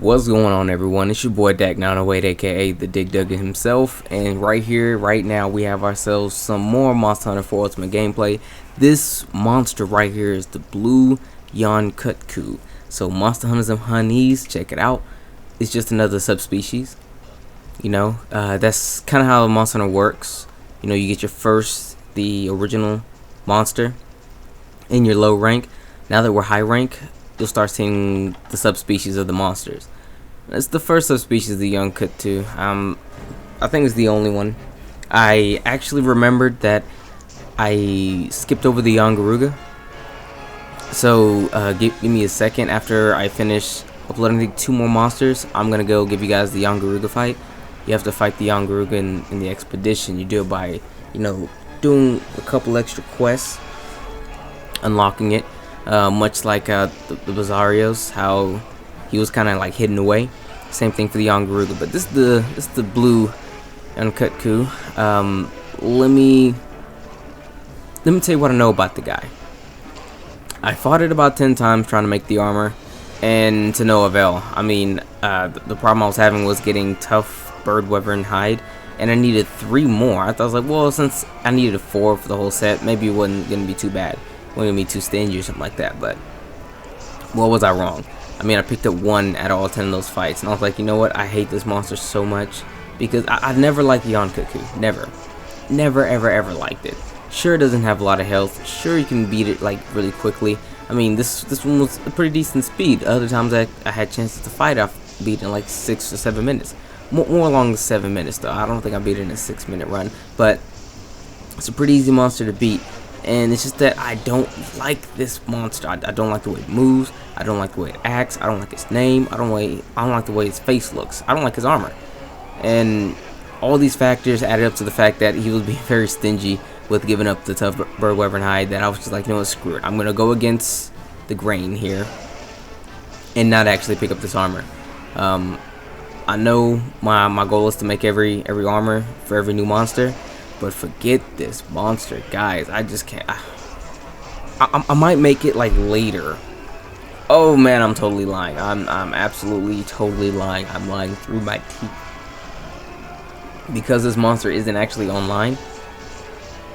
What's going on, everyone? It's your boy Dak908, aka the Dig Duggan himself, and right here, right now, we have ourselves some more Monster Hunter 4 Ultimate gameplay. This monster right here is the blue Yian Kut-Ku. So, Monster Hunters and Honeys, check it out. It's just another subspecies. You know, that's kind of how Monster Hunter works. You know, you get your the original monster in your low rank. Now that we're high rank, you'll start seeing the subspecies of the monsters. It's the first subspecies, the Yian Kut-Ku. I think it's the only one. I actually remembered that I skipped over the Garuga. So give me a second. After I finish uploading 2 more monsters, I'm gonna go give you guys the Garuga fight. You have to fight the Garuga in the expedition. You do it by, you know, doing a couple extra quests, unlocking it. Much like the Bizarrios, how he was kind of like hidden away. Same thing for the Garuga, but this is the blue Yian Kut-Ku. Let me tell you what I know about the guy. I fought it about 10 times trying to make the armor, and to no avail. I mean, the problem I was having was getting tough bird wyvern hide, and I needed 3 more. I thought, I was like, well, since I needed 4 for the whole set, maybe it wasn't gonna be too bad. Wasn't gonna be too stingy or something like that. But what was I wrong? I mean, I picked up 1 out of all 10 of those fights, and I was like, you know what? I hate this monster so much because I've never liked Yian Kut-Ku. Never, ever liked it. Sure, it doesn't have a lot of health. Sure, you can beat it like really quickly. I mean, this one was a pretty decent speed. Other times I had chances to fight, I've beat in like 6 or 7 minutes. More along the 7 minutes though. I don't think I beat it in a 6-minute run, but it's a pretty easy monster to beat. And it's just that I don't like this monster. I don't like the way it moves. I don't like the way it acts. I don't like its name. I don't like the way his face looks. I don't like his armor. And all these factors added up to the fact that he was being very stingy with giving up the tough bird wyvern hide, that I was just like, you know what, screw it. I'm gonna go against the grain here and not actually pick up this armor. I know my goal is to make every armor for every new monster. But forget this monster, guys. I just can't. I might make it like later. Oh man, I'm totally lying. I'm absolutely totally lying. I'm lying through my teeth. Because this monster isn't actually online,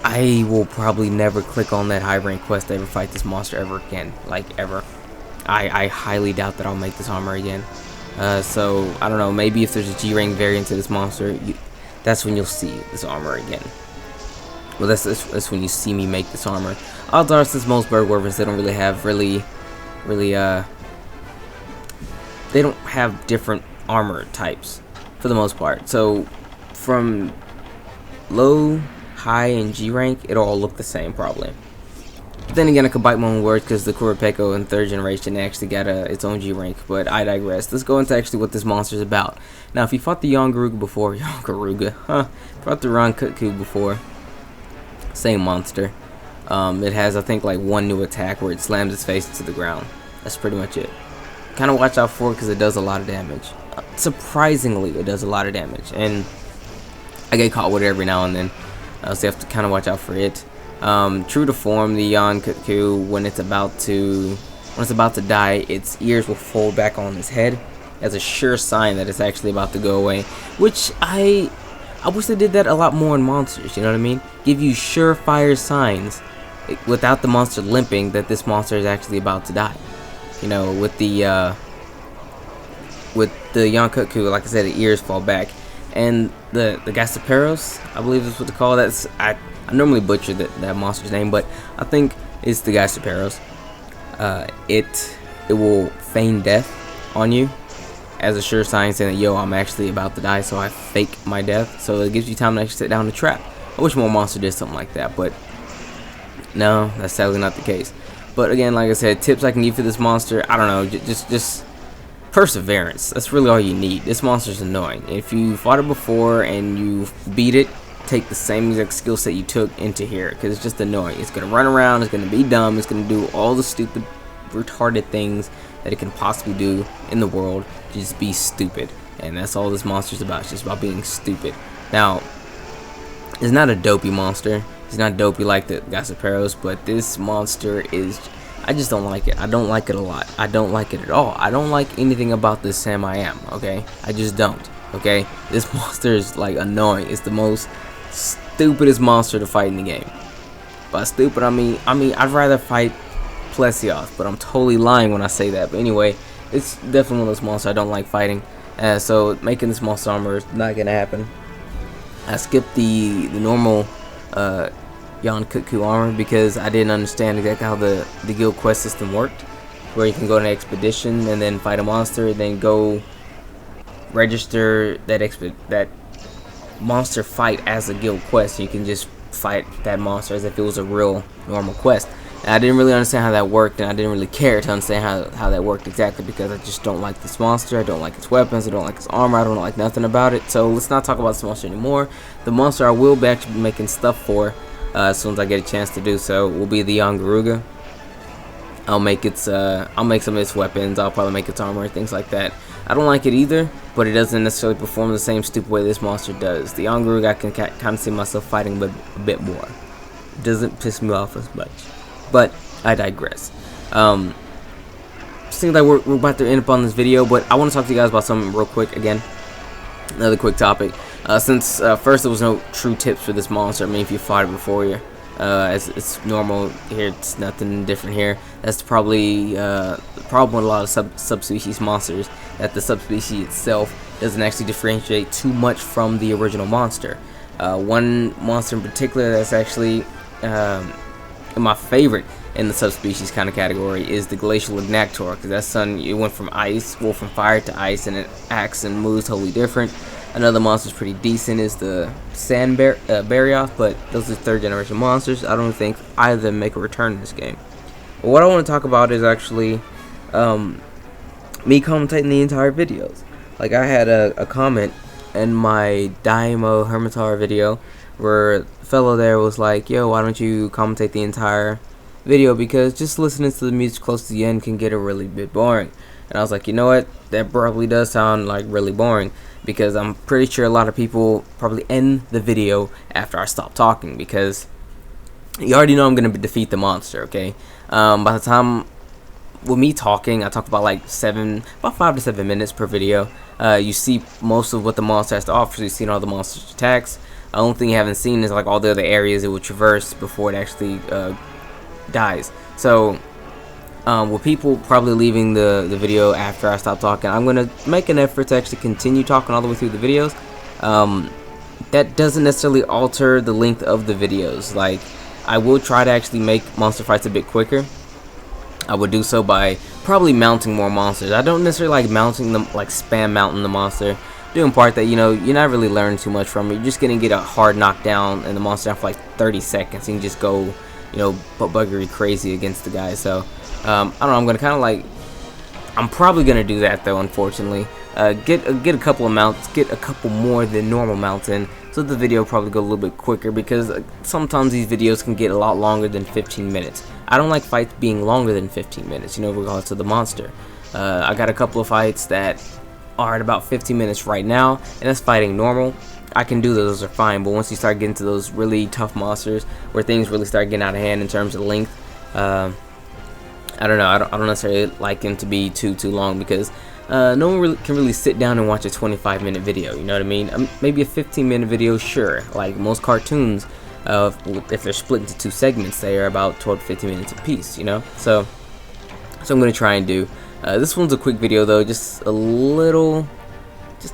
I will probably never click on that high rank quest to ever fight this monster ever again. Like ever. I highly doubt that I'll make this armor again. So I don't know. Maybe if there's a G rank variant to this monster, that's when you'll see this armor again. Well, that's when you see me make this armor. Odds are, since most bird wyverns, they don't really have they don't have different armor types for the most part. So from low, high, and G rank, it'll all look the same probably. But then again, I could bite my own words because the Kurapeko in 3rd generation actually got its own G rank. But I digress. Let's go into actually what this monster is about. Now, if you fought the Garuga before, fought the Yian Kut-Ku before, same monster. It has, I think, like 1 new attack where it slams its face into the ground. That's pretty much it. Kind of watch out for it because it does a lot of damage. Surprisingly, it does a lot of damage, and I get caught with it every now and then. So you have to kind of watch out for it. True to form, the Yian Kut-Ku, when it's about to die, its ears will fold back on its head as a sure sign that it's actually about to go away. Which I wish they did that a lot more in monsters. You know what I mean? Give you surefire signs without the monster limping that this monster is actually about to die. You know, with the Yian Kut-Ku, like I said, the ears fall back, and the Gastaperos, I believe is what they call that. I normally butcher that monster's name, but I think it's the Gastaperos. It will feign death on you as a sure sign saying that, yo, I'm actually about to die, so I fake my death. So it gives you time to actually sit down and trap. I wish more monster did something like that, but no, that's sadly not the case. But again, like I said, tips I can give for this monster, I don't know, just perseverance. That's really all you need. This monster's annoying. If you fought it before and you beat it, take the same exact skill set you took into here, because it's just annoying. It's gonna run around, it's gonna be dumb, it's gonna do all the stupid, retarded things that it can possibly do in the world. Just be stupid, and that's all this monster's about. It's just about being stupid. Now, it's not a dopey monster. It's not dopey like the Gastaperos, but this monster is, I just don't like it. I don't like it a lot. I don't like it at all. I don't like anything about this Sam I Am, okay? I just don't, okay? This monster is like annoying. It's the most stupidest monster to fight in the game. By stupid, I mean I'd rather fight Plesios, but I'm totally lying when I say that. But anyway, it's definitely one of those monsters I don't like fighting. So making this monster armor is not gonna happen. I skipped the normal Yian Kut-Ku armor because I didn't understand exactly how the guild quest system worked, where you can go on an expedition and then fight a monster, then go register that monster fight as a guild quest. You can just fight that monster as if it was a real normal quest. And I didn't really understand how that worked, and I didn't really care to understand how that worked exactly, because I just don't like this monster. I don't like its weapons. I don't like its armor. I don't like nothing about it. So let's not talk about this monster anymore. The monster I will be actually making stuff for as soon as I get a chance to do so will be the Congalala. I'll make some of its weapons. I'll probably make its armor and things like that. I don't like it either, but it doesn't necessarily perform the same stupid way this monster does. The Congalala I can kind of see myself fighting but a bit more. It doesn't piss me off as much. But I digress. Seems like we're about to end up on this video, but I want to talk to you guys about something real quick again. Another quick topic. Since first there was no true tips for this monster. I mean, if you fought it before you, it's normal here. It's nothing different here. That's probably the problem with a lot of subspecies monsters, that the subspecies itself doesn't actually differentiate too much from the original monster. One monster in particular that's actually my favorite in the subspecies kind of category is the glacial ignactor, because that son, it went from from fire to ice, and it acts and moves totally different. Another monster is pretty decent is the sand Barioth, but those are 3rd generation monsters. I don't think either of them make a return in this game. But what I want to talk about is actually me commentating the entire videos. Like, I had a comment in my Daimo Hermitar video where a fellow there was like, yo, why don't you commentate the entire video, because just listening to the music close to the end can get a really bit boring. And I was like, you know what, that probably does sound like really boring, because I'm pretty sure a lot of people probably end the video after I stop talking, because you already know I'm going to defeat the monster, okay? By the time, with me talking, I talk about like 5 to 7 minutes per video. You see most of what the monster has to offer, so you've seen all the monster's attacks. The only thing you haven't seen is like all the other areas it will traverse before it actually dies. So with people probably leaving the video after I stop talking, I'm going to make an effort to actually continue talking all the way through the videos. That doesn't necessarily alter the length of the videos. Like, I will try to actually make monster fights a bit quicker. I would do so by probably mounting more monsters. I don't necessarily like mounting them, like spam mounting the monster, doing part that, you know, you're not really learning too much from it. You're just gonna get a hard knockdown and the monster down for like 30 seconds and you just go, you know, buggery crazy against the guy. So I don't know, I'm gonna kind of like, I'm probably gonna do that though, unfortunately. Get a couple of mounts, get a couple more than normal mounts in, so the video will probably go a little bit quicker, because sometimes these videos can get a lot longer than 15 minutes. I don't like fights being longer than 15 minutes, you know, regardless of the monster. I got a couple of fights that are at about 15 minutes right now, and that's fighting normal. I can do those are fine, but once you start getting to those really tough monsters where things really start getting out of hand in terms of length, I don't know, I don't necessarily like them to be too long, because no one really can sit down and watch a 25-minute video, you know what I mean? Maybe a 15-minute video, sure. Like most cartoons, if they're split into 2 segments, they are about 12 to 15 minutes apiece, you know? So I'm going to try and do. This one's a quick video though, just a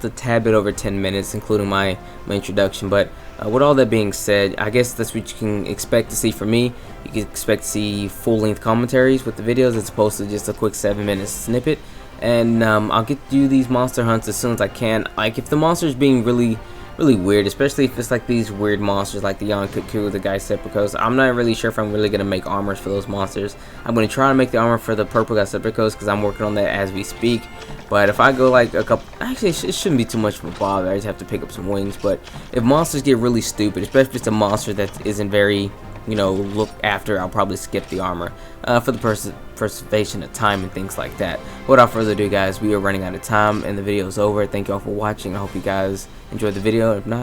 tad bit over 10 minutes, including my introduction. But with all that being said, I guess that's what you can expect to see from me. You can expect to see full-length commentaries with the videos as opposed to just a quick 7-minute snippet. And I'll get you these monster hunts as soon as I can. Like, if the monster's being really weird, especially if it's like these weird monsters like the Yian Kut-Ku, the guy Sepulchros, I'm not really sure if I'm really gonna make armors for those monsters. I'm gonna try to make the armor for the purple guy Sepulchros, because I'm working on that as we speak. But if I go like a couple, actually it shouldn't be too much of a bother. I just have to pick up some wings. But if monsters get really stupid, especially if it's a monster that isn't very, you know, looked after, I'll probably skip the armor for the preservation of time and things like that. Without further ado, guys, we are running out of time and the video is over. Thank you all for watching. I hope you guys enjoyed the video. If not,